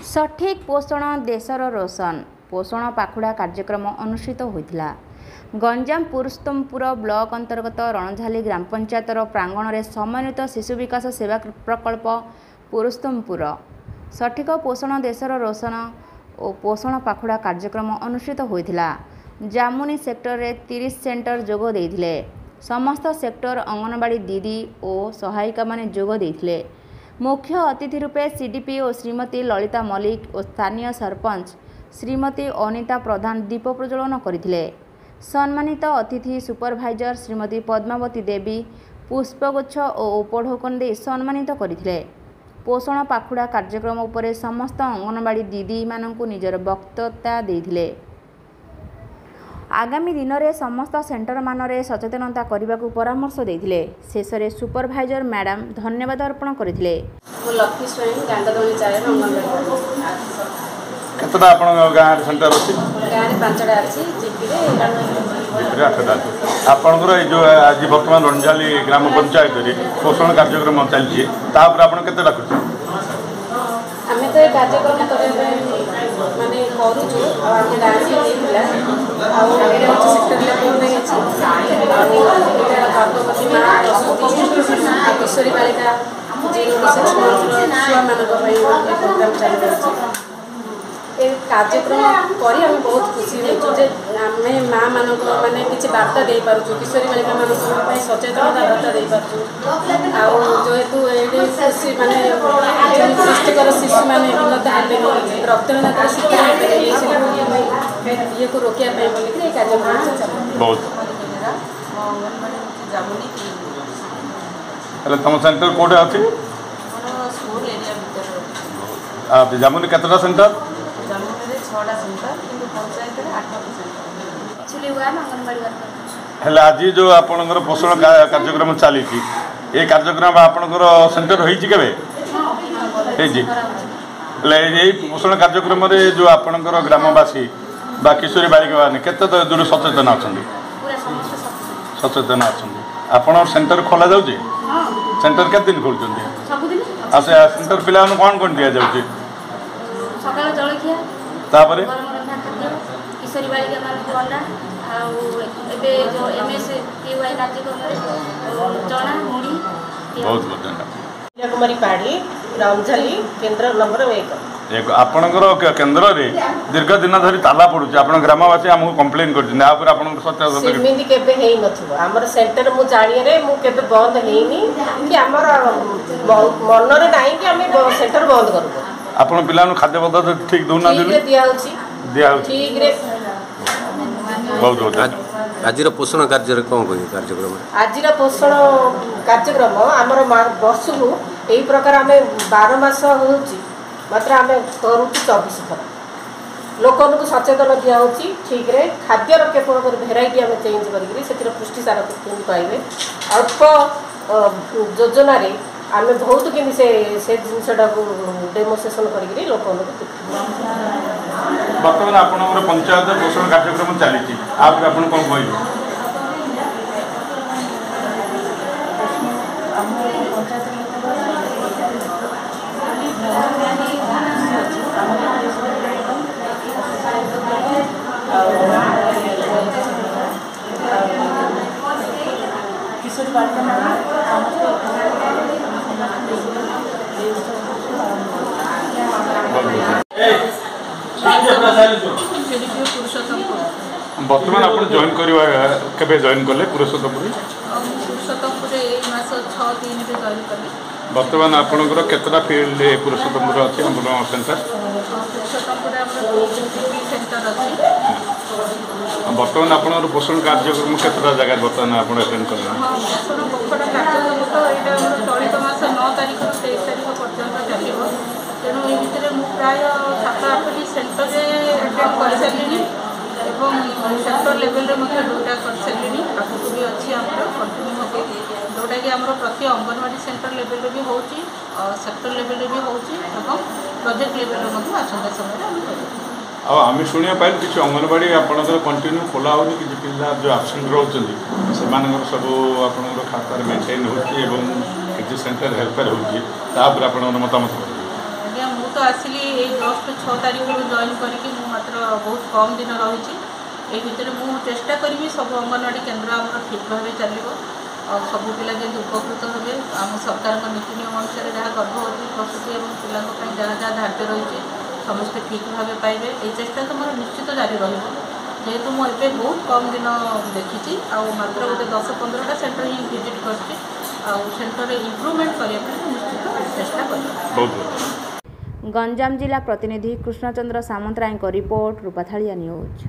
सठिक पोषण देशर रोशन पोषण पाखुड़ा कार्यक्रम अनुष्ठित होता। गंजाम पुरुषोत्तमपुर ब्लॉक अंतर्गत रणझाली ग्राम पंचायतर प्रांगण में समन्वित शिशु विकास सेवा प्रकल्प पुरुषोत्तमपुर सठिक पोषण देशर रोशन और पोषण पाखुड़ा कार्यक्रम अनुष्ठित होता। जामुनी सेक्टर रे 30 सेंटर जोग देइथिले। समस्त सेक्टर अंगनवाड़ी दीदी और सहायिका माने जोग देइथिले। मुख्य अतिथि रूपे सीडीपीओ श्रीमती ललिता मल्लिक और स्थानीय सरपंच श्रीमती अनिता प्रधान दीप प्रज्वलन करथिले। सम्मानित अतिथि सुपरभाइजर श्रीमती पद्मावती देवी पुष्पगुच्छ और उपढौकन दे सम्मानित करथिले। पोषण पाखुड़ा कार्यक्रम उपरे समस्त अंगनवाड़ी दीदी मानकु निजर वक्तव्य देथिले। आगामी दिन में समस्त सेंटर मानरे सचेतनता करने को परामर्श देथिले। शेष में सुपरभाइजर मैडम धन्यवाद अर्पण करथिले। लक्ष्मी स्वयं गांगदोली चाय केतटा आपन गाँव सेंटर अछि? गाँव 5टा अछि, जीपी रे 8टा। आपनकर ए जो आज वर्तमान रणझाली ग्राम पंचायत रे पोषण कार्यक्रम चलछि ता पर आपन केतटा खुशी? आमे तो कार्यक्रम करे माने करू छु आमे गाँव से देला आ सेक्टर लेवल में अछि आ गर्भवती मां किशोरी बालिका जीरो से छुआ मानक प्रोग्राम चल रहा है। कार्यक्रम करी हम बहुत खुशी होचु जे आमे माँ मानक माने किछि वार्ता दे पारछु, किशोरी बालिका मानक पई सचेतनता वार्ता दे पारछु आ जेहेतु एडी खुशी माने पुष्टिकर शिशु माने भिन्नता हेबे रक्तहीनता शिक्षा हेबे ये को रोकिया पई बोली के कार्यक्रम चल बहुत जामुनी हेले तम सेंटर कोडे अछि? स्कूल एरिया भीतर आ जामुनी केतटा सेंटर? जामुनी 6टा सेंटर किंतु पंचायत रे 8टा सेंटर एक्चुअली हुआ अंगनवाड़ी वर्कर। हेले आज जो आपनकर पोषण कार्यक्रम चली ए कार्यक्रम आपनकर सेंटर होई छि केबे? हे जी हेले ए पोषण कार्यक्रम रे जो आपनकर ग्रामवासी बा किशोरी बालिका माने केते दूर सचेतन अछंदी? पूरा समस्त सचेतन अछंदी। आपन सेंटर खोला जाउ छी? सेंटर केते दिन खोलचंदी? सब दिन अच्छा सेंटर पिला कोन दिया जाउ छी? सकाळ जळखिया तापरे गरम रंधा खाद्य किशोरी बालिका मान अंडा आ एबे जो एमएस केवाई कार्यक्रम रे चना मुड़ी बहुत बहुत धन्यवाद। कुमारी पाड़ी रामझाली केंद्र नंबर 1 आपणकर केन्द्र रे दीर्घ दिन धरी ताला पड़ुଛି आपण ग्रामवासी हमको कंप्लेन करछन आ पर आपण सत्य सिमिंदी केबे हेई नथु हमर सेंटर मु जानिए रे मु केबे बंद हेइनी कि हमर मन रे नाही कि हम सेंटर बंद करबो। आपण पिलानु खाद्य पदार्थ ठीक दोना दिया होची ठीक रे बहुत बहुत आज पोषण कार्य कौन कार्यक्रम आज पोषण कार्यक्रम आमर वर्ष को यही प्रकार आम 12 मास होची मात्र आम करूँ 24 थर लोक सचेतन दिया ठीक रे खाद्यर केवल भेराइटी आम चेंज कर पुष्टिसार पाइबे अल्प योजना आम बहुत कि से जिनटा डेमोन्स्ट्रेशन कर लोक बर्तमान आपन पंचायत पोषण कार्यक्रम चली आप कौन कह किशोरी बालिका बर्तमान आप जॉइन करवा जॉइन कले पुरुषोत्तमपुर मास 6/3 रे जॉइन कली। बर्तमान आपनकर केतटा फील्ड पुरुषोत्तमपुर अछि हमर सेंटर पुरुषोत्तमपुर हमर सेंटर अछि। बर्तमान आपनकर पोषण कार्यक्रम केतटा जगह बर्तमान आपण अटेंड करना? पोषण पोखर कार्यक्रम तो एटा हमर चलित मास 9 तारिख ରୁ 23 तारिख पर्यंत चलिबो। तेणु ए भितर मु प्राय 7-8 सेंटर रे अटेंड कर सारिनी एवं सेक्टर लेवल रे मते डोटा कर सारिनी आगु भी अछि हमर कंटिन्यू होते जोटा कि हमर प्रति अंगनवाड़ी सेंटर लेवल रे भी होची सेक्टर लेवल रे भी होची एवं प्रोजेक्ट लेवल रे मते आछंदा समय हम करू। आम शुणा पाइल कि अंगनवाड़ी आपंकर कंटिन्यू खोला हो कि पिला जो आबसेंट रोचे सब आप खाता मेन्टेन हो सेंटर हेल्पर हो मतामत आज्ञा मु तो आसिली जस्ट 6 तारीख जॉइन करके मात्र बहुत कम दिन रही ये भितर मु चेष्टा करी सब अंगनवाड़ी केन्द्र आम ठीक भाव चलो और सब पिला जब उपकृत हे आम सरकार नीति नियम अनुसार जहाँ गर्भवती प्रसूति और पिलांई जहाँ जहाँ धार्य रही समस्ते ठीक भाव पाइबे ये चेष्टा तो मोर निश्चित जारी जेहेतु मुझे बहुत कम दिन देखी मात्र गोटे 10-15टा सेंटर ही विजिट कर सेंटर इम्प्रूवमेंट करने निश्चित चेष्टा कर। गंजाम जिला प्रतिनिधि कृष्णचंद्र सामंतराय रिपोर्ट रूपाथालिया न्यूज।